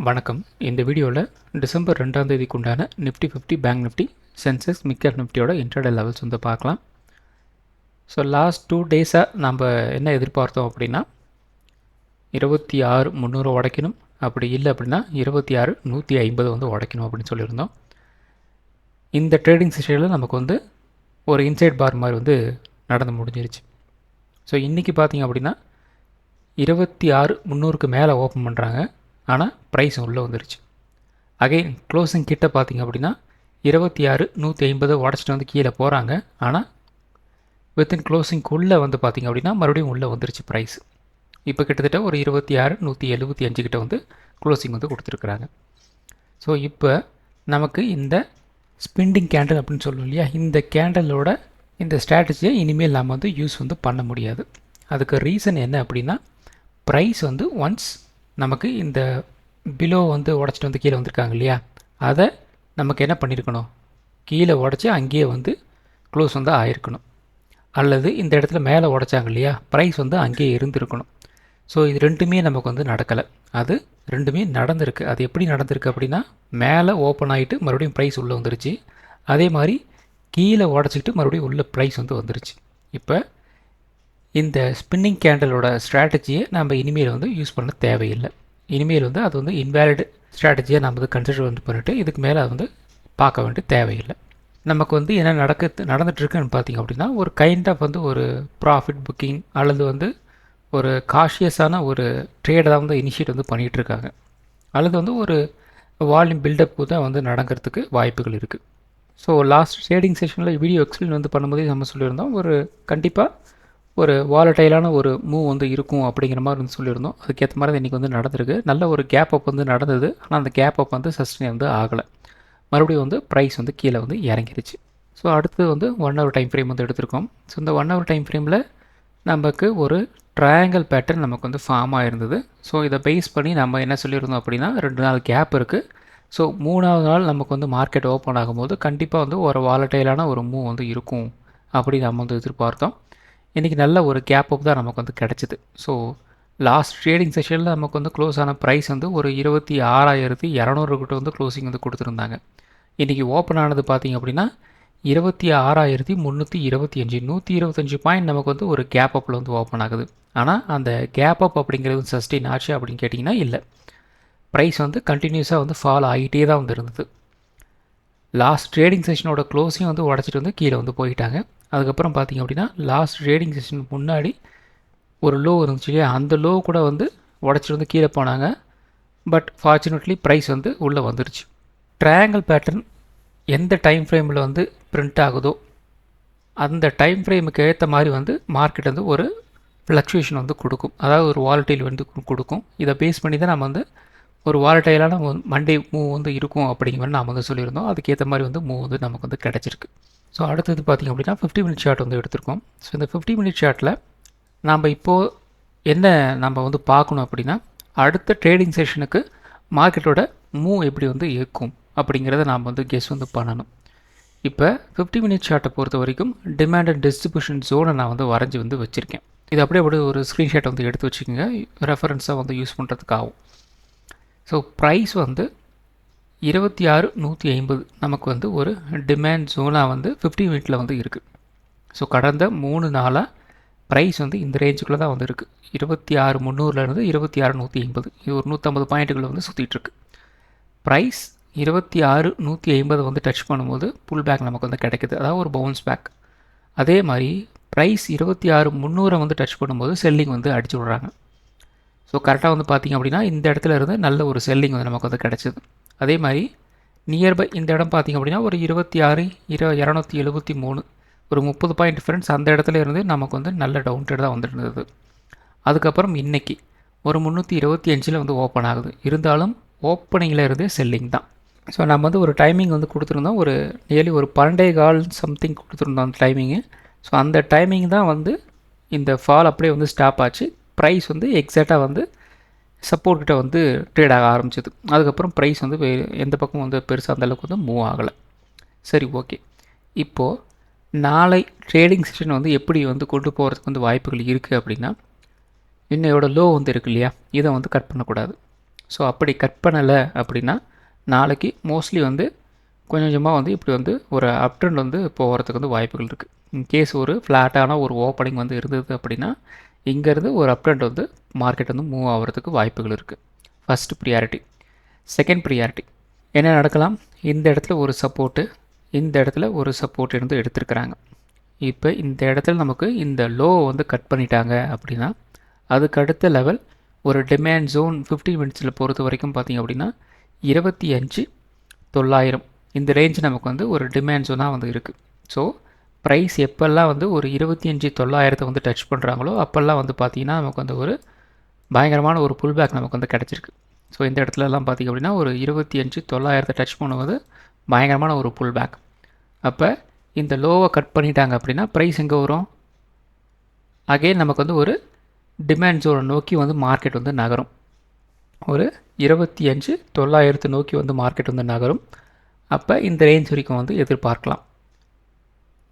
வணக்கம். இந்த வீடியோவில் டிசம்பர் 2ஆம் தேதிக்கு உண்டான Nifty 50 bank Nifty Sensex mid நிஃப்டியோட இன்ட்ராடே லெவல்ஸ் வந்து பார்க்கலாம். ஸோ லாஸ்ட் 2 டேஸாக நம்ம என்ன எதிர்பார்த்தோம் அப்படின்னா 26,300 உடைக்கணும், அப்படி இல்லை அப்படின்னா 26,150 வந்து உடைக்கணும் அப்படின்னு சொல்லியிருந்தோம். இந்த ட்ரேடிங் செஷனில் நமக்கு வந்து ஒரு இன்சைட் பார் மாதிரி வந்து நடந்து முடிஞ்சிருச்சு. ஸோ இன்றைக்கி பார்த்திங்க அப்படின்னா 26,300க்கு மேலே ஓப்பன் பண்ணுறாங்க, ஆனால் ப்ரைஸ் உள்ளே வந்துருச்சு. அகைன் க்ளோசிங் கிட்ட பார்த்திங்க அப்படின்னா 26,150 உடச்சிட்டு வந்து கீழே போகிறாங்க, ஆனால் வித்தின் க்ளோசிங்குள்ளே வந்து பார்த்திங்க அப்படின்னா மறுபடியும் உள்ளே வந்துருச்சு ப்ரைஸ். இப்போ கிட்டத்தட்ட ஒரு 26,175 கிட்ட வந்து க்ளோசிங் வந்து கொடுத்துருக்குறாங்க. ஸோ இப்போ நமக்கு இந்த ஸ்பிண்டிங் கேண்டில் அப்படின்னு சொல்லுவோம் இல்லையா, இந்த கேண்டலோட இந்த ஸ்ட்ராட்டஜியை இனிமேல் நாம் வந்து யூஸ் வந்து பண்ண முடியாது. அதுக்கு ரீசன் என்ன அப்படின்னா, ப்ரைஸ் வந்து ஒன்ஸ் நமக்கு இந்த பிலோ வந்து உடச்சிட்டு வந்து கீழே வந்திருக்காங்க இல்லையா, அதை நமக்கு என்ன பண்ணியிருக்கணும், கீழே உடச்சி அங்கேயே வந்து க்ளோஸ் வந்து ஆகிருக்கணும். அல்லது இந்த இடத்துல மேலே உடச்சாங்க இல்லையா, ப்ரைஸ் வந்து அங்கேயே இருந்திருக்கணும். ஸோ இது ரெண்டுமே நமக்கு வந்து நடக்கலை. அது ரெண்டுமே நடந்திருக்கு. அது எப்படி நடந்திருக்கு அப்படின்னா, மேலே ஓப்பன் ஆகிட்டு மறுபடியும் ப்ரைஸ் உள்ளே வந்துருச்சு, அதே மாதிரி கீழே உடச்சிக்கிட்டு மறுபடியும் உள்ள ப்ரைஸ் வந்து வந்துருச்சு. இப்போ இந்த ஸ்பின்னிங் கேண்டலோட ஸ்ட்ராட்டஜியை நம்ம இனிமேல் வந்து யூஸ் பண்ண தேவையில்லை. இனிமேல் வந்து அது வந்து இன்வேலிட் ஸ்ட்ராட்டஜியை நம்ம வந்து கன்சிடர் வந்து பண்ணிவிட்டு இதுக்கு மேலே அது வந்து பார்க்க வேண்டிய தேவையில்லை. நமக்கு வந்து என்ன நடந்துகிட்ருக்குன்னு பார்த்திங்க அப்படின்னா, ஒரு கைண்ட் ஆஃப் வந்து ஒரு ப்ராஃபிட் புக்கிங் அல்லது வந்து ஒரு காஷியஸான ஒரு ட்ரேடை தான் வந்து இனிஷியேட் வந்து பண்ணிகிட்ருக்காங்க, அல்லது வந்து ஒரு வால்யூம் பில்டப்பு தான் வந்து நடக்கிறதுக்கு வாய்ப்புகள் இருக்குது. ஸோ லாஸ்ட் ட்ரேடிங் செஷனில் வீடியோ எக்ஸ்பிளைன் வந்து பண்ணும்போதே நம்ம சொல்லியிருந்தோம், ஒரு கண்டிப்பாக ஒரு வாலட்டைலான ஒரு மூவ் வந்து இருக்கும் அப்படிங்கிற மாதிரி வந்து சொல்லியிருந்தோம். அதுக்கேற்ற மாதிரி இன்றைக்கி வந்து நடந்திருக்கு. நல்ல ஒரு கேப் அப் வந்து நடந்தது, ஆனால் அந்த கேப் அப் வந்து சஸ்டெயின் வந்து ஆகலை. மறுபடியும் வந்து ப்ரைஸ் வந்து கீழே வந்து இறங்கிருச்சு. ஸோ அடுத்து வந்து 1 ஹவர் டைம் ஃப்ரேம் வந்து எடுத்திருக்கோம். ஸோ இந்த 1 ஹவர் டைம் ஃப்ரேமில் நமக்கு ஒரு ட்ரையாங்கிள் பேட்டர்ன் நமக்கு வந்து ஃபார்ம் ஆகிருந்தது. ஸோ இதை பேஸ் பண்ணி நம்ம என்ன சொல்லியிருந்தோம் அப்படின்னா, 2 நாள் கேப் இருக்குது. ஸோ 3ஆவது நாள் நமக்கு வந்து மார்க்கெட் ஓப்பன் ஆகும்போது கண்டிப்பாக வந்து ஒரு வாலட்டைலான ஒரு மூவ் வந்து இருக்கும் அப்படின்னு நம்ம வந்து எதிர்பார்த்தோம். இன்றைக்கி நல்ல ஒரு கேப் அப் தான் நமக்கு வந்து கிடச்சிது. ஸோ லாஸ்ட் ட்ரேடிங் செஷனில் நமக்கு வந்து க்ளோஸ் ஆன ப்ரைஸ் வந்து ஒரு 26,200 கிட்ட வந்து க்ளோசிங் வந்து கொடுத்துருந்தாங்க. இன்றைக்கி ஓப்பன் ஆனது பார்த்திங்க அப்படின்னா 26,325, 125 பாயிண்ட் நமக்கு வந்து ஒரு கேப் அப்பில் வந்து ஓப்பன் ஆகுது. ஆனால் அந்த கேப் அப் அப்படிங்கிறது சஸ்டெயின் ஆச்சு அப்படின்னு கேட்டிங்கன்னா இல்லை. ப்ரைஸ் வந்து கண்டினியூஸாக வந்து ஃபால் ஆகிட்டே தான் வந்து இருந்தது. லாஸ்ட் ட்ரேடிங் செஷனோட க்ளோஸையும் வந்து உடச்சிட்டு வந்து கீழே வந்து போயிட்டாங்க. அதுக்கப்புறம் பார்த்திங்க அப்படின்னா லாஸ்ட் ட்ரேடிங் செஷனுக்கு முன்னாடி ஒரு லோ இருந்துச்சு இல்லையா, அந்த லோ கூட வந்து உடச்சிட்டு வந்து கீழே போனாங்க. பட் ஃபார்ச்சுனேட்லி ப்ரைஸ் வந்து உள்ளே வந்துருச்சு. ட்ரையாங்கிள் பேட்டர்ன் எந்த டைம் ஃப்ரேமில் வந்து பிரிண்ட் ஆகுதோ அந்த டைம் ஃப்ரேமுக்கு ஏற்ற மாதிரி வந்து மார்க்கெட் வந்து ஒரு ஃப்ளக்சுவேஷன் வந்து கொடுக்கும், அதாவது ஒரு வாலட்டைல் வந்து கொடுக்கும். இதை பேஸ் பண்ணி தான் நம்ம வந்து ஒரு வாலட்டைலான மண்டே மூவ் வந்து இருக்கும் அப்படிங்கிற மாதிரி நாம் வந்து சொல்லியிருந்தோம். அதுக்கேற்ற மாதிரி வந்து மூவ் வந்து நமக்கு வந்து கிடச்சிருக்கு. ஸோ அடுத்தது பார்த்திங்க அப்படின்னா 50 மினிட் சார்ட் வந்து எடுத்திருக்கோம். ஸோ இந்த 50 மினிட் சார்ட்டில் நாம் இப்போது என்ன நம்ம வந்து பார்க்கணும் அப்படின்னா, அடுத்த ட்ரேடிங் செஷனுக்கு மார்க்கெட்டோட மூவ் எப்படி வந்து இருக்கும் அப்படிங்கிறத நாம் வந்து கெஸ் வந்து பண்ணணும். இப்போ 50 மினிட் சார்ட்டை பொறுத்த வரைக்கும் டிமாண்ட் அண்ட் டிஸ்ட்ரிபியூஷன் ஜோனை நான் வந்து வரைஞ்சி வந்து வச்சுருக்கேன். இது அப்படியே ஒரு ஸ்க்ரீன்ஷாட் வந்து எடுத்து வச்சுக்கோங்க, ரெஃபரன்ஸாக வந்து யூஸ் பண்ணுறதுக்காகும். ஸோ ப்ரைஸ் வந்து 26,150 நமக்கு வந்து ஒரு டிமாண்ட் ஜோனாக வந்து 50 மினிட்டில் வந்து இருக்குது. ஸோ கடந்த 3 நாளாக ப்ரைஸ் வந்து இந்த ரேஞ்சுக்குள்ளே தான் வந்து இருக்குது. 26,300லேருந்து 26,150, இது ஒரு 150 பாயிண்ட்டுகளை வந்து சுற்றிட்டுருக்கு. ப்ரைஸ் 26,150 வந்து டச் பண்ணும்போது புல் பேக் நமக்கு வந்து கிடைக்குது, அதாவது ஒரு பவுன்ஸ் பேக். அதே மாதிரி ப்ரைஸ் 26,300 வந்து டச் பண்ணும்போது செல்லிங் வந்து அடிச்சு விட்றாங்க. ஸோ கரெக்டாக வந்து பார்த்திங்க அப்படின்னா இந்த இடத்துல இருந்து நல்ல ஒரு செல்லிங் வந்து நமக்கு வந்து கிடச்சிது. அதே மாதிரி நியர்பை இந்த இடம் பார்த்திங்க அப்படின்னா ஒரு 26,273, ஒரு 30 பாயிண்ட் டிஃப்ரென்ஸ் அந்த இடத்துல இருந்து நமக்கு வந்து நல்ல டவுன் ட்ரேட் தான் வந்துட்டு இருந்தது. அதுக்கப்புறம் இன்றைக்கி ஒரு 325 வந்து ஓப்பன் ஆகுது, இருந்தாலும் ஓப்பனிங்கில் இருந்தே செல்லிங் தான். ஸோ நம்ம வந்து ஒரு டைமிங் வந்து கொடுத்துருந்தோம், ஒரு நியர்லி ஒரு 12 சம்திங் கொடுத்துருந்தோம் அந்த டைமிங்கு. ஸோ அந்த டைமிங் தான் வந்து இந்த ஃபால் அப்படியே வந்து ஸ்டாப் ஆச்சு. ப்ரைஸ் வந்து எக்ஸாக்டாக வந்து சப்போர்ட் கிட்ட வந்து ட்ரேட் ஆக ஆரம்பிச்சிது. அதுக்கப்புறம் ப்ரைஸ் வந்து எந்த பக்கம் வந்து பெருசாக அந்தளவுக்கு வந்து மூவ் ஆகலை. சரி, ஓகே. இப்போது நாளை ட்ரேடிங் செஷன் வந்து எப்படி வந்து கொண்டு போகிறதுக்கு வந்து வாய்ப்புகள் இருக்குது அப்படின்னா, இன்னையோட லோ வந்து இருக்கு இல்லையா, இதை வந்து கட் பண்ணக்கூடாது. ஸோ அப்படி கட் பண்ணலை அப்படின்னா நாளைக்கு மோஸ்ட்லி வந்து கொஞ்சம் கொஞ்சமாக வந்து இப்படி வந்து ஒரு அப் ட்ரெண்ட் வந்து போகிறதுக்கு வந்து வாய்ப்புகள் இருக்குது. இன்கேஸ் ஒரு ஃப்ளாட்டான ஒரு ஓப்பனிங் வந்து இருந்தது அப்படின்னா இங்கேருந்து ஒரு அப் ட்ரெண்ட் வந்து மார்க்கெட் வந்து மூவ் ஆகிறதுக்கு வாய்ப்புகள் இருக்குது. First priority. செகண்ட் ப்ரியாரிட்டி என்ன நடக்கலாம், இந்த இடத்துல ஒரு சப்போர்ட்டு, இந்த இடத்துல ஒரு சப்போர்ட் இருந்து எடுத்துருக்குறாங்க. இப்போ இந்த இடத்துல நமக்கு இந்த லோ வந்து கட் பண்ணிட்டாங்க அப்படின்னா அதுக்கு அடுத்த லெவல் ஒரு டிமாண்ட் ஜோன் 15 மினிட்ஸில் பொறுத்த வரைக்கும் பார்த்திங்க அப்படின்னா 25,900 இந்த ரேஞ்ச் நமக்கு வந்து ஒரு டிமாண்ட் ஜோனாக வந்து இருக்குது. ஸோ ப்ரைஸ் எப்போல்லாம் வந்து ஒரு 25,900 வந்து டச் பண்ணுறாங்களோ அப்போல்லாம் வந்து பார்த்திங்கன்னா நமக்கு வந்து ஒரு பயங்கரமான ஒரு புல் பேக் நமக்கு வந்து கிடச்சிருக்கு. ஸோ இந்த இடத்துலலாம் பார்த்திங்க அப்படின்னா ஒரு 25,900 டச் பண்ணுவது பயங்கரமான ஒரு புல் பேக். அப்போ இந்த லோவை கட் பண்ணிட்டாங்க அப்படின்னா ப்ரைஸ் எங்கே வரும், அகைன் நமக்கு வந்து ஒரு டிமாண்ட் ஜோனை நோக்கி வந்து மார்க்கெட் வந்து நகரும். ஒரு 25,900 நோக்கி வந்து மார்க்கெட் வந்து நகரும். அப்போ இந்த ரேஞ்ச் வரைக்கும் வந்து எதிர்பார்க்கலாம்.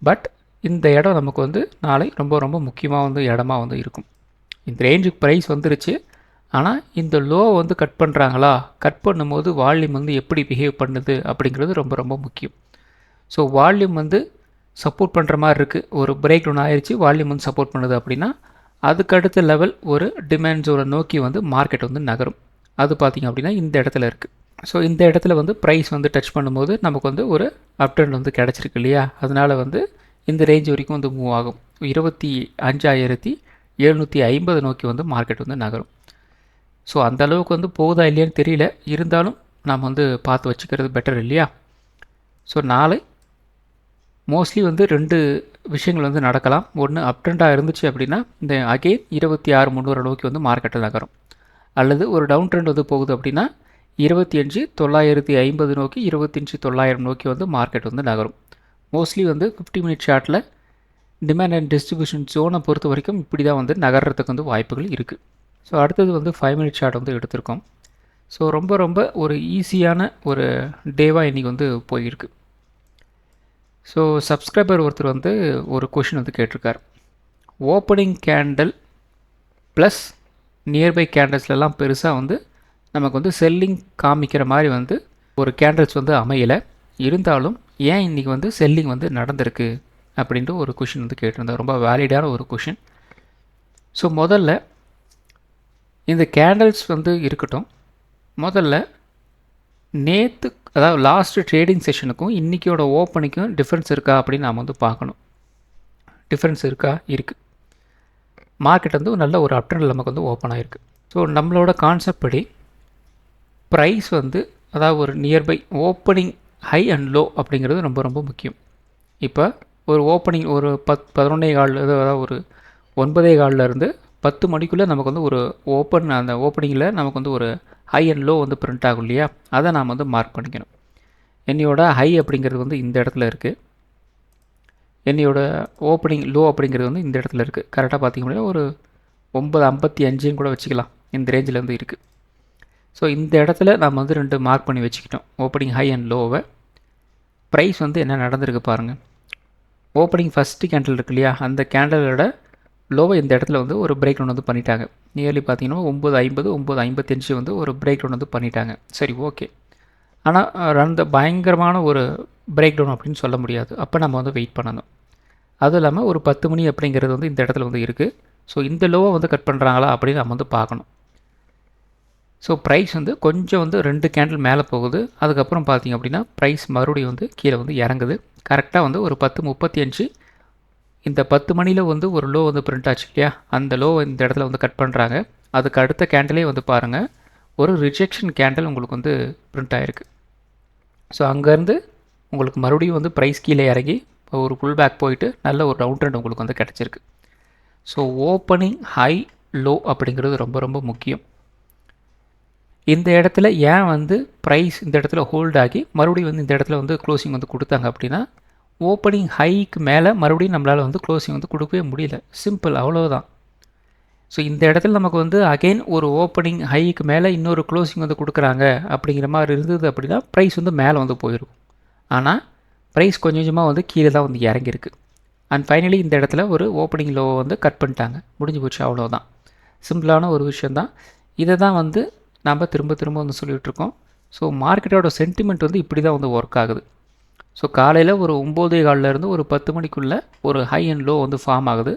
பட் இந்த இடம் நமக்கு வந்து நாளை ரொம்ப ரொம்ப முக்கியமாக வந்து இடமா வந்து இருக்கும். இந்த ரேஞ்சுக்கு ப்ரைஸ் வந்துருச்சு, ஆனால் இந்த லோ வந்து கட் பண்ணுறாங்களா, கட் பண்ணும்போது வால்யூம் வந்து எப்படி பிஹேவ் பண்ணுது அப்படிங்கிறது ரொம்ப ரொம்ப முக்கியம். ஸோ வால்யூம் வந்து சப்போர்ட் பண்ணுற மாதிரி இருக்குது, ஒரு பிரேக் டவுன் ஆயிடுச்சு, வால்யூம் வந்து சப்போர்ட் பண்ணுது அப்படின்னா அதுக்கு அடுத்த லெவல் ஒரு டிமாண்ட் ஜோனை நோக்கி வந்து மார்க்கெட் வந்து நகரும். அது பார்த்திங்க அப்படின்னா இந்த இடத்துல இருக்குது. ஸோ இந்த இடத்துல வந்து ப்ரைஸ் வந்து டச் பண்ணும்போது நமக்கு வந்து ஒரு அப் ட்ரெண்ட் வந்து கிடச்சிருக்கு இல்லையா, அதனால் வந்து இந்த ரேஞ்ச் வரைக்கும் வந்து மூவ் ஆகும். 25,750 நோக்கி வந்து மார்க்கெட் வந்து நகரும். ஸோ அந்த அளவுக்கு வந்து போகுதா இல்லையான்னு தெரியல, இருந்தாலும் நாம் வந்து பார்த்து வச்சுக்கிறது பெட்டர் இல்லையா. ஸோ நாளை மோஸ்ட்லி வந்து 2 விஷயங்கள் வந்து நடக்கலாம். ஒன்று அப் ட்ரெண்டாக இருந்துச்சு அப்படின்னா இந்த அகெயின் 26,300 நோக்கி வந்து மார்க்கெட்டில் நகரும். அல்லது ஒரு டவுன் ட்ரெண்ட் வந்து போகுது அப்படின்னா 25,950 நோக்கி 25,900 நோக்கி வந்து மார்க்கெட் வந்து நகரும். மோஸ்ட்லி வந்து 50 மினிட் சார்ட்டில் டிமாண்ட் அண்ட் டிஸ்ட்ரிபியூஷன் ஜோனை பொறுத்த வரைக்கும் இப்படி தான் வந்து நகர்றதுக்கு வந்து வாய்ப்புகள் இருக்குது. ஸோ அடுத்தது வந்து 5 மினிட் சார்ட் வந்து எடுத்திருக்கோம். ஸோ ரொம்ப ரொம்ப ஒரு ஈஸியான ஒரு டேவாக இன்றைக்கி வந்து போயிருக்கு. ஸோ சப்ஸ்கிரைபர் ஒருத்தர் வந்து ஒரு கொஷின் வந்து கேட்டிருக்கார், ஓப்பனிங் கேண்டில் ப்ளஸ் நியர்பை கேண்டில்ஸ்லாம் பெருசாக வந்து நமக்கு வந்து செல்லிங் காமிக்கிற மாதிரி வந்து ஒரு கேண்டில்ஸ் வந்து அமையலை, இருந்தாலும் ஏன் இன்றைக்கி வந்து செல்லிங் வந்து நடந்திருக்கு அப்படின்ட்டு ஒரு கொஷின் வந்து கேட்டிருந்தார். ரொம்ப வேலிடான ஒரு கொஷின். ஸோ முதல்ல இந்த கேண்டில்ஸ் வந்து இருக்கட்டும், முதல்ல நேற்று அதாவது லாஸ்ட்டு ட்ரேடிங் செஷனுக்கும் இன்றைக்கியோட ஓப்பனிக்கும் டிஃப்ரென்ஸ் இருக்கா அப்படின்னு நாம் வந்து பார்க்கணும். டிஃப்ரென்ஸ் இருக்கா, இருக்குது. மார்க்கெட் வந்து நல்ல ஒரு அப் ட்ரெண்ட் நமக்கு வந்து ஓப்பன் ஆகிருக்கு. ஸோ நம்மளோட கான்செப்ட் படி ப்ரைஸ் வந்து அதாவது ஒரு nearby opening high and low அப்படிங்கிறது ரொம்ப ரொம்ப முக்கியம். இப்போ ஒரு ஓப்பனிங் ஒரு 11:15 அதாவது ஒரு 9:15 10 மணிக்குள்ளே நமக்கு வந்து ஒரு அந்த ஓப்பனிங்கில் நமக்கு வந்து ஒரு ஹை அண்ட் லோ வந்து பிரிண்ட் ஆகும் இல்லையா, அதை நாம் வந்து மார்க் பண்ணிக்கணும். என்னையோட ஹை அப்படிங்கிறது வந்து இந்த இடத்துல இருக்குது, என்னையோட ஓப்பனிங் லோ அப்படிங்கிறது வந்து இந்த இடத்துல இருக்குது. கரெக்டாக பார்த்திங்க அப்படின்னா ஒரு 9:55 கூட வச்சுக்கலாம், இந்த ரேஞ்சில் வந்து இருக்குது. ஸோ இந்த இடத்துல நம்ம வந்து 2 மார்க் பண்ணி வச்சுக்கிட்டோம், ஓப்பனிங் ஹை அண்ட் லோவை. ப்ரைஸ் வந்து என்ன நடந்திருக்கு பாருங்கள். ஓப்பனிங் ஃபஸ்ட்டு கேண்டில் இருக்கு இல்லையா, அந்த கேண்டலோட லோவை இந்த இடத்துல வந்து ஒரு பிரேக் டவுன் வந்து பண்ணிட்டாங்க. நியர்லி பார்த்தீங்கன்னா 9:50 9:55 வந்து ஒரு பிரேக் டவுன் வந்து பண்ணிட்டாங்க. சரி, ஓகே. ஆனால் அந்த பயங்கரமான ஒரு பிரேக் டவுன் அப்படின்னு சொல்ல முடியாது. அப்போ நம்ம வந்து வெயிட் பண்ணணும். அதுவும் இல்லாமல் ஒரு 10 மணி அப்படிங்கிறது வந்து இந்த இடத்துல வந்து இருக்குது. ஸோ இந்த லோவை வந்து கட் பண்ணுறாங்களா அப்படின்னு நம்ம வந்து பார்க்கணும். ஸோ ப்ரைஸ் வந்து கொஞ்சம் வந்து 2 கேண்டில் மேலே போகுது, அதுக்கப்புறம் பார்த்திங்க அப்படின்னா ப்ரைஸ் மறுபடியும் வந்து கீழே வந்து இறங்குது. கரெக்டாக வந்து ஒரு 10:35 இந்த 10 மணியில் வந்து ஒரு லோ வந்து பிரிண்ட் ஆச்சு இல்லையா, அந்த லோ இந்த இடத்துல வந்து கட் பண்ணுறாங்க. அதுக்கு அடுத்த கேண்டிலே வந்து பாருங்கள், ஒரு ரிஜெக்ஷன் கேண்டில் உங்களுக்கு வந்து பிரிண்ட் ஆகிருக்கு. ஸோ அங்கேருந்து உங்களுக்கு மறுபடியும் வந்து ப்ரைஸ் கீழே இறங்கி ஒரு புல் பேக் போயிட்டு நல்ல ஒரு டவுன் ட்ரெண்ட் உங்களுக்கு வந்து கிடச்சிருக்கு. ஸோ ஓப்பனிங் ஹை லோ அப்படிங்கிறது ரொம்ப ரொம்ப முக்கியம். இந்த இடத்துல ஏன் வந்து ப்ரைஸ் இந்த இடத்துல ஹோல்ட் ஆகி மறுபடியும் வந்து இந்த இடத்துல வந்து க்ளோசிங் வந்து கொடுத்தாங்க அப்படின்னா, ஓப்பனிங் ஹைக்கு மேலே மறுபடியும் நம்மளால் வந்து க்ளோசிங் வந்து கொடுக்கவே முடியல, சிம்பிள், அவ்வளோதான். ஸோ இந்த இடத்துல நமக்கு வந்து அகெயின் ஒரு ஓப்பனிங் ஹைக்கு மேலே இன்னொரு க்ளோசிங் வந்து கொடுக்குறாங்க அப்படிங்கிற மாதிரி இருந்தது அப்படின்னா ப்ரைஸ் வந்து மேலே வந்து போயிருக்கும். ஆனால் ப்ரைஸ் கொஞ்சம் கொஞ்சமாக வந்து கீழே தான் வந்து இறங்கியிருக்கு. அண்ட் ஃபைனலி இந்த இடத்துல ஒரு ஓப்பனிங் லோ வந்து கட் பண்ணிட்டாங்க, முடிஞ்சு போச்சு, அவ்வளோதான். சிம்பிளான ஒரு விஷயந்தான். இதை தான் வந்து நாம் திரும்ப திரும்ப வந்து சொல்லிகிட்டு இருக்கோம். ஸோ மார்க்கெட்டோட சென்டிமெண்ட் வந்து இப்படி தான் வந்து ஒர்க் ஆகுது. ஸோ காலையில் ஒரு 9:15 ஒரு 10 மணிக்குள்ளே ஒரு ஹை அண்ட் லோ வந்து ஃபார்ம் ஆகுது.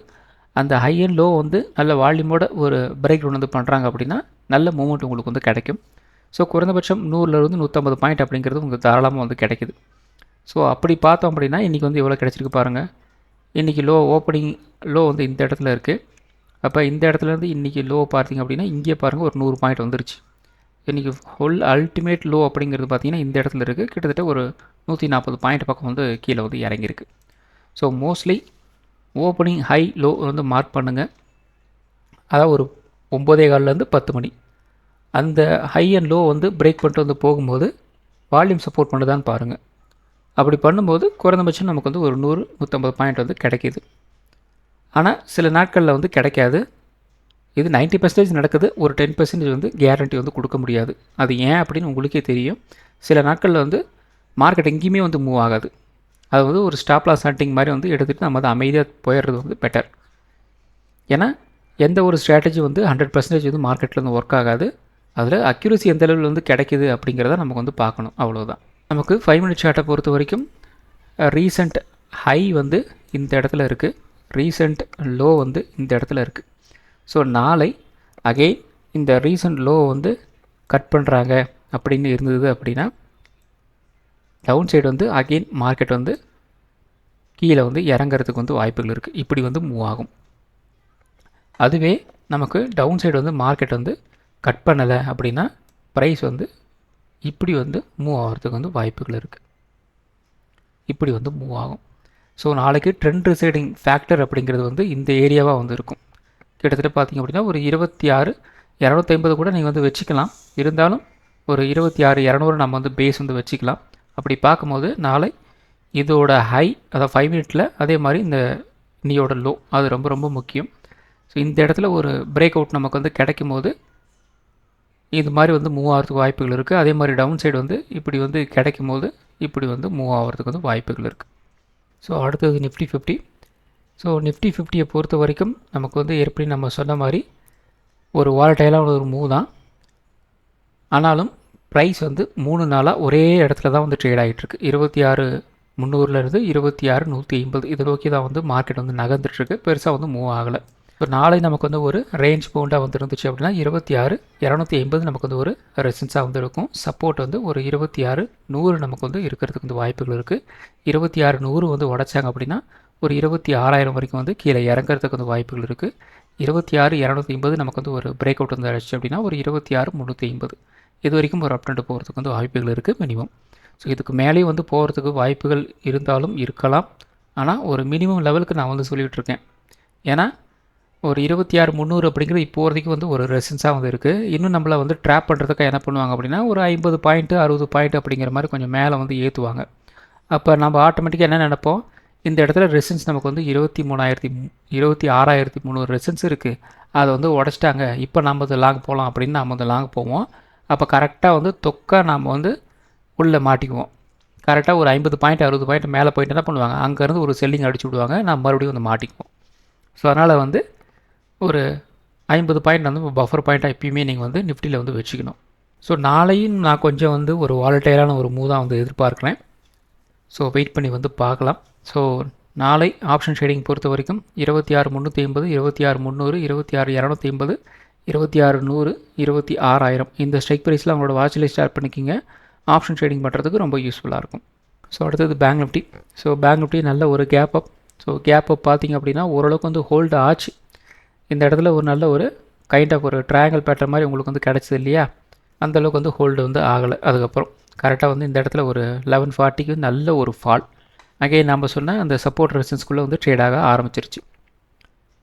அந்த ஹை அண்ட் லோ வந்து நல்ல வால்யூமோட ஒரு பிரேக் டவுன் வந்து பண்ணுறாங்க அப்படின்னா நல்ல மூமெண்ட் உங்களுக்கு வந்து கிடைக்கும். ஸோ குறைந்தபட்சம் 100லேருந்து 150 பாயிண்ட் அப்படிங்கிறது உங்களுக்கு தாராளமாக வந்து கிடைக்குது. ஸோ அப்படி பார்த்தோம் அப்படின்னா இன்றைக்கி வந்து எவ்வளோ கிடச்சிருக்கு பாருங்கள். இன்றைக்கி லோ ஓப்பனிங் லோ வந்து இந்த இடத்துல இருக்குது. அப்போ இந்த இடத்துலேருந்து இன்றைக்கி லோ பார்த்திங்க அப்படின்னா இங்கே பாருங்கள் ஒரு 100 பாயிண்ட் வந்துருச்சு. இன்றைக்கி ஹோல் அல்டிமேட் லோ அப்படிங்கிறது பார்த்திங்கன்னா இந்த இடத்துல இருக்குது. கிட்டத்தட்ட ஒரு 140 பாயிண்ட் பக்கம் வந்து கீழே வந்து இறங்கியிருக்கு. So mostly opening high low வந்து மார்க் பண்ணுங்கள். அதாவது ஒரு 9:15 10 மணி அந்த ஹை அண்ட் லோ வந்து பிரேக் பண்ணிட்டு வந்து போகும்போது வால்யூம் சப்போர்ட் பண்ணுதான்னு பாருங்கள். அப்படி பண்ணும்போது குறைந்தபட்சம் நமக்கு வந்து ஒரு 100-150 பாயிண்ட் வந்து கிடைக்கிது. ஆனால் சில நாட்களில் வந்து கிடைக்காது. இது 90% நடக்குது. ஒரு 10% வந்து கேரண்டி வந்து கொடுக்க முடியாது. அது ஏன் அப்படின்னு உங்களுக்கே தெரியும். சில நாட்களில் வந்து மார்க்கெட் எங்கேயுமே வந்து மூவ் ஆகாது. அது வந்து ஒரு ஸ்டாப் லாஸ் ஹண்டிங் மாதிரி வந்து எடுத்துகிட்டு நம்ம வந்து அமைதியாக போயிடுறது வந்து பெட்டர். ஏன்னா எந்த ஒரு ஸ்ட்ராட்டஜி வந்து 100% வந்து மார்க்கெட்டில் வந்து ஒர்க் ஆகாது. அதில் அக்யூரசி எந்த அளவில் வந்து கிடைக்கிது அப்படிங்கிறத நமக்கு வந்து பார்க்கணும். அவ்வளோதான். நமக்கு 5 மினிட் சார்ட்டை பொறுத்த வரைக்கும் ரீசெண்ட் ஹை வந்து இந்த இடத்துல இருக்குது. ரீசெண்ட் லோ வந்து இந்த இடத்துல இருக்குது. ஸோ நாளை அகெயின் இந்த ரீசெண்ட் லோ வந்து கட் பண்ணுறாங்க அப்படின்னு இருந்தது அப்படின்னா டவுன் சைடு வந்து அகெயின் மார்க்கெட் வந்து கீழே வந்து இறங்கிறதுக்கு வந்து வாய்ப்புகள் இருக்குது. இப்படி வந்து மூவ் ஆகும். அதுவே நமக்கு டவுன் சைடு வந்து மார்க்கெட் வந்து கட் பண்ணலை அப்படின்னா ப்ரைஸ் வந்து இப்படி வந்து மூவ் ஆகிறதுக்கு வந்து வாய்ப்புகள் இருக்குது. இப்படி வந்து மூவ் ஆகும். ஸோ நாளைக்கு ட்ரெண்ட் ரிசைடிங் ஃபேக்டர் அப்படிங்கிறது வந்து இந்த ஏரியாவாக வந்து இருக்கும். கிட்டத்தட்ட பார்த்திங்க அப்படின்னா ஒரு 26,250 கூட நீங்கள் வந்து வச்சுக்கலாம். இருந்தாலும் ஒரு 26,200 நம்ம வந்து பேஸ் வந்து வச்சுக்கலாம். அப்படி பார்க்கும்போது நாளை இதோட ஹை அதாவது 5 மினிட்டில் அதே மாதிரி இந்த இன்னியோட லோ அது ரொம்ப ரொம்ப முக்கியம். ஸோ இந்த இடத்துல ஒரு பிரேக் அவுட் நமக்கு வந்து கிடைக்கும் போது இது மாதிரி வந்து மூவ் ஆகிறதுக்கு வாய்ப்புகள் இருக்குது. அதே மாதிரி டவுன் சைடு வந்து இப்படி வந்து கிடைக்கும் போது இப்படி வந்து மூவ் ஆகிறதுக்கு வந்து வாய்ப்புகள் இருக்குது. ஸோ அடுத்தது நிஃப்டி 50. ஸோ நிஃப்டி 50யை பொறுத்த வரைக்கும் நமக்கு வந்து எப்படி நம்ம சொன்ன மாதிரி ஒரு வாலட்டைலான ஒரு மூவ் தான். ஆனாலும் ப்ரைஸ் வந்து 3 நாளாக ஒரே இடத்துல தான் வந்து ட்ரேட் ஆகிட்டுருக்கு. 26,300 26,150 இதை நோக்கி தான் வந்து மார்க்கெட் வந்து நகர்ந்துட்டுருக்கு. பெருசாக வந்து மூவ் ஆகலை. இப்போ நாளை நமக்கு வந்து ஒரு ரேஞ்ச் பவுண்டாக வந்து இருந்துச்சு அப்படின்னா 26,250 நமக்கு வந்து ஒரு ரெசிஸ்டன்ஸாக வந்து இருக்கும். சப்போர்ட் வந்து ஒரு 26,100 நமக்கு வந்து இருக்கிறதுக்கு வந்து வாய்ப்புகள் இருக்குது. 26,100 வந்து உடைச்சாங்க அப்படின்னா ஒரு 26,000 வரைக்கும் வந்து கீழே இறங்கிறதுக்கு வந்து வாய்ப்புகள் இருக்குது. 26,250 நமக்கு வந்து ஒரு பிரேக் அவுட் வந்து ஆயிடுச்சு அப்படின்னா ஒரு 26,350 இது வரைக்கும் ஒரு அப் ட்ரெண்ட் போகிறதுக்கு வந்து வாய்ப்புகள் இருக்குது மினிமம். ஸோ இதுக்கு மேலேயும் வந்து போகிறதுக்கு வாய்ப்புகள் இருந்தாலும் இருக்கலாம். ஆனால் ஒரு மினிமம் லெவலுக்கு நான் வந்து சொல்லிகிட்டு இருக்கேன். ஏன்னா ஒரு 26,300 அப்படிங்கிறது இப்போ வரைக்கும் வந்து ஒரு ரெசிஸ்டன்ஸாக வந்து இருக்குது. இன்னும் நம்மளை வந்து ட்ராப் பண்ணுறதுக்கு என்ன பண்ணுவாங்க அப்படின்னா ஒரு 50 பாயிண்ட்டு 60 பாயிண்ட் அப்படிங்கிற மாதிரி கொஞ்சம் மேலே வந்து ஏற்றுவாங்க. அப்போ நம்ம ஆட்டோமேட்டிக்காக என்ன நினைப்போம், இந்த இடத்துல ரெசிஸ்டன்ஸ் நமக்கு வந்து 26,300 ரெசிஸ்டன்ஸ் இருக்குது, அதை வந்து உடச்சிட்டாங்க, இப்போ நம்ம வந்து லாங் போகலாம் அப்படின்னு நம்ம வந்து லாங் போவோம். அப்போ கரெக்டாக வந்து தொக்கா நாம் வந்து உள்ளே மாட்டிக்குவோம். கரெக்டாக ஒரு 50 பாயிண்ட் 60 பாயிண்ட் மேலே போயிட்டு என்ன பண்ணுவாங்க, அங்கேருந்து ஒரு செல்லிங் அடிச்சு விடுவாங்க, நம்ம மறுபடியும் வந்து மாட்டிக்குவோம். ஸோ அதனால் வந்து ஒரு 50 பாயிண்ட் வந்து பஃபர் பாயிண்ட்டாக எப்பயுமே நீங்கள் வந்து நிஃப்டியில் வந்து வச்சுக்கணும். ஸோ நாளையும் நான் கொஞ்சம் வந்து ஒரு வாலட்டைலான ஒரு மூவ் தான் வந்து எதிர்பார்க்குறேன். ஸோ வெயிட் பண்ணி வந்து பார்க்கலாம். ஸோ நாளை ஆப்ஷன் ட்ரேடிங் பொறுத்த வரைக்கும் 26,350 26,300 26,250 26,100 26,000 இந்த ஸ்ட்ரைக் ப்ரைஸில் அவங்களோட வாட்சில் ஸ்டார்ட் பண்ணிக்கிங்க. ஆப்ஷன் ட்ரேடிங் பண்ணுறதுக்கு ரொம்ப யூஸ்ஃபுல்லாக இருக்கும். ஸோ அடுத்தது bank Nifty. So bank Nifty நல்ல ஒரு gap up. So gap up பார்த்திங்க அப்படின்னா ஓரளவுக்கு வந்து ஹோல்டு ஆச்சு. இந்த இடத்துல ஒரு நல்ல ஒரு கைண்ட் ஆஃப் ஒரு ட்ரையாங்கிள் பேட்டர்ன் மாதிரி உங்களுக்கு வந்து கிடச்சிது இல்லையா, அந்தளவுக்கு வந்து ஹோல்டு வந்து ஆகலை. அதுக்கப்புறம் கரெக்டாக வந்து இந்த இடத்துல ஒரு 1140க்கு நல்ல ஒரு ஃபால். அகைன் நம்ம சொன்ன அந்த சப்போர்ட் ரெசிஸ்டன்ஸ்குள்ளே வந்து ட்ரேடாக ஆரம்பிச்சிருச்சு.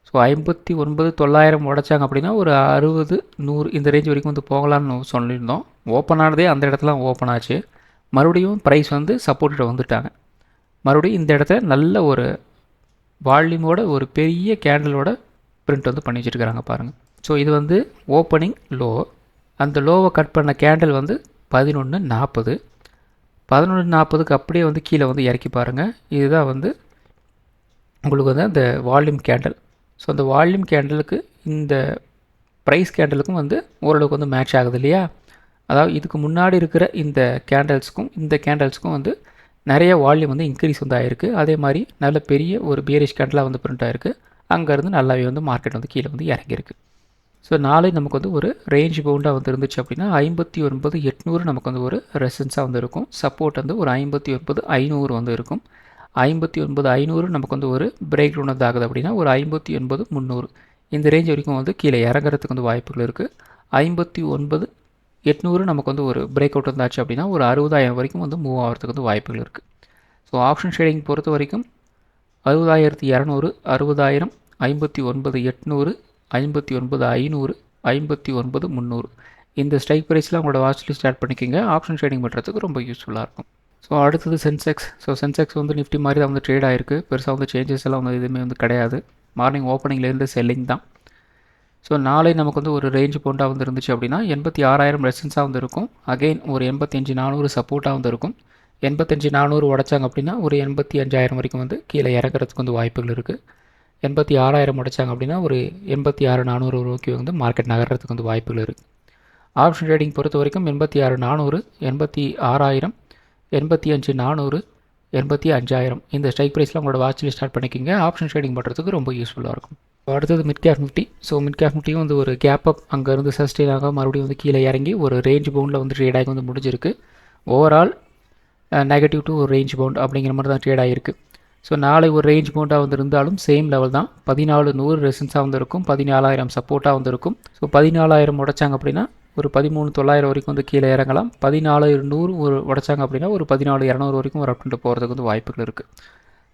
ஸோ 59,900 உடைச்சாங்க அப்படின்னா ஒரு 60 100 இந்த ரேஞ்ச் வரைக்கும் வந்து போகலான்னு சொல்லியிருந்தோம். ஓப்பன் ஆனதே அந்த இடத்துல ஓப்பன் ஆச்சு. மறுபடியும் ப்ரைஸ் வந்து சப்போர்ட்டில் வந்துட்டாங்க. மறுபடியும் இந்த இடத்துல நல்ல ஒரு வால்யூமோட ஒரு பெரிய கேண்டலோட பிரிண்ட் வந்து பண்ணி வச்சுருக்காங்க பாருங்கள். ஸோ இது வந்து ஓப்பனிங் லோ. அந்த லோவை கட் பண்ண கேண்டில் வந்து 11.40. 11.40க்கு அப்படியே வந்து கீழே வந்து இறக்கி பாருங்கள். இதுதான் வந்து உங்களுக்கு வந்து அந்த வால்யூம் கேண்டில். ஸோ அந்த வால்யூம் கேண்டலுக்கு இந்த ப்ரைஸ் கேண்டலுக்கும் வந்து ஓரளவுக்கு வந்து மேட்ச் ஆகுது இல்லையா. அதாவது இதுக்கு முன்னாடி இருக்கிற இந்த கேண்டல்ஸுக்கும் வந்து நிறைய வால்யூம் வந்து இன்க்ரீஸ் வந்து ஆயிருக்கு. அதே மாதிரி நல்ல பெரிய ஒரு பியரிஷ் கேண்டலாக வந்து பிரிண்ட் ஆயிருக்கு. அங்கேருந்து நல்லாவே வந்து மார்க்கெட் வந்து கீழே வந்து இறங்கியிருக்கு. ஸோ நாளை நமக்கு வந்து ஒரு ரேஞ்ச் பவுண்டாக வந்து இருந்துச்சு அப்படின்னா 59,800 நமக்கு வந்து ஒரு ரெசன்ஸாக வந்து இருக்கும். சப்போர்ட் வந்து ஒரு 59,500 வந்து இருக்கும். 59,500 நமக்கு வந்து ஒரு பிரேக் டவுன் வந்து ஆகுது அப்படின்னா ஒரு 59,300 இந்த ரேஞ்ச் வரைக்கும் வந்து கீழே இறங்குறதுக்கு வந்து வாய்ப்புகள் இருக்குது. 59,800 நமக்கு வந்து ஒரு பிரேக் அவுட் வந்தாச்சு அப்படின்னா ஒரு 60,000 வரைக்கும் வந்து மூவ் ஆகிறதுக்கு வந்து வாய்ப்புகள் இருக்குது. ஸோ ஆப்ஷன் ட்ரேடிங் பொறுத்த வரைக்கும் 60,200, 60,000, 59,800, 59,500, 59,300 இந்த ஸ்ட்ரைக் ப்ரைஸில் உங்களோட வாட்ச் லிஸ்ட் ஆட் பண்ணிக்கோங்க. ஆப்ஷன் ட்ரேடிங் பண்ணுறதுக்கு ரொம்ப யூஸ்ஃபுல்லாக இருக்கும். ஸோ அடுத்தது சென்செக்ஸ். ஸோ சென்செக்ஸ் வந்து நிஃப்டி மாதிரி தான் வந்து ட்ரேட் ஆகிருக்கு. பெருசாக வந்து சேஞ்சஸ் எல்லாம் வந்து எதுவுமே வந்து கிடையாது. மார்னிங் ஓப்பனிங்லேருந்து செல்லிங் தான். ஸோ நாளை நமக்கு வந்து ஒரு ரேஞ்ச் பவுண்டாக வந்து இருந்துச்சு அப்படின்னா 86,000 ரெசன்ஸாக வந்து இருக்கும். அகெயின் ஒரு 85,400 சப்போர்ட்டாக வந்து இருக்கும். 85,400 உடைச்சாங்க அப்படின்னா ஒரு 85,000 வரைக்கும் வந்து கீழே இறங்குறதுக்கு வந்து வாய்ப்புகள் இருக்குது. 86,000 உடைச்சாங்க அப்படின்னா ஒரு 86,400 ரூபாய்க்கு வந்து மார்க்கெட் நகர்றதுக்கு வந்து வாய்ப்புகள் இருக்குது. ஆப்ஷன் ட்ரேடிங் பொறுத்த வரைக்கும் 86,400, 86,000, 85,400, 85,000 இந்த ஸ்ட்ரைக் ப்ரைஸில் உங்களோட வாட்ச் லிஸ்ட் ஸ்டார்ட் பண்ணிக்கிங்க. ஆப்ஷன் ட்ரேடிங் பண்ணுறதுக்கு ரொம்ப யூஸ்ஃபுல்லாக இருக்கும். அடுத்தது mid cap Nifty. So mid cap நிஃப்டியும் வந்து ஒரு கேப் அப் அங்கேருந்து சஸ்டெயின் ஆக மறுபடியும் வந்து கீழே இறங்கி ஒரு ரேஞ்ச் பவுண்டில் வந்து ட்ரேட் ஆகி வந்து முடிஞ்சிருக்கு. ஓவரால் நெகட்டிவ் டு ஒரு ரேஞ்ச் பவுண்ட் அப்படிங்கிற மாதிரி தான் ட்ரேட் ஆகிருக்கு. ஸோ நாளை ஒரு ரேஞ்ச் பவுண்டாக வந்து இருந்தாலும் சேம் லெவல் தான். 14,100 ரெசன்ஸாக வந்து இருக்கும். 14,000 சப்போர்ட்டாக வந்து இருக்கும். ஸோ 14,000 உடைச்சாங்க அப்படின்னா ஒரு 13,900 வரைக்கும் வந்து கீழே இறங்கலாம். 14,100 ஒரு உடைச்சாங்க அப்படின்னா ஒரு 14,200 வரைக்கும் ஒரு அப் பண்ணிட்டு போகிறதுக்கு வந்து வாய்ப்புகள் இருக்குது.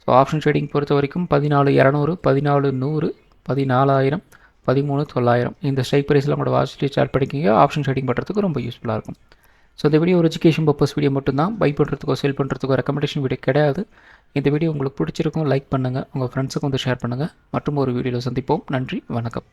ஸோ ஆப்ஷன் ட்ரேடிங் பொறுத்த வரைக்கும் 14,200, 14,100, 14,000, 13,900 இந்த ஸ்ட்ரைக் ப்ரைஸில் உங்களோட வாட்ச் லிஸ்ட் ஸ்டார்ட் பண்ணிக்கிங்க. ஆப்ஷன் ட்ரேடிங் பண்ணுறதுக்கு ரொம்ப யூஸ்ஃபுல்லாக இருக்கும். ஸோ இந்த வீடியோ ஒரு எஜுகேஷன் பர்பஸ் வீடியோ மட்டும்தான். பை பண்ணுறதுக்கோ செல் பண்ணுறதுக்கோ ரெக்கமெண்டேஷன் வீடியோ கிடையாது. இந்த வீடியோ உங்களுக்கு பிடிச்சிருக்கும் லைக் பண்ணுங்கள், உங்கள் ஃப்ரெண்ட்ஸுக்கு வந்து ஷேர் பண்ணுங்கள். மற்றும் ஒரு வீடியோவில் சந்திப்போம். நன்றி, வணக்கம்.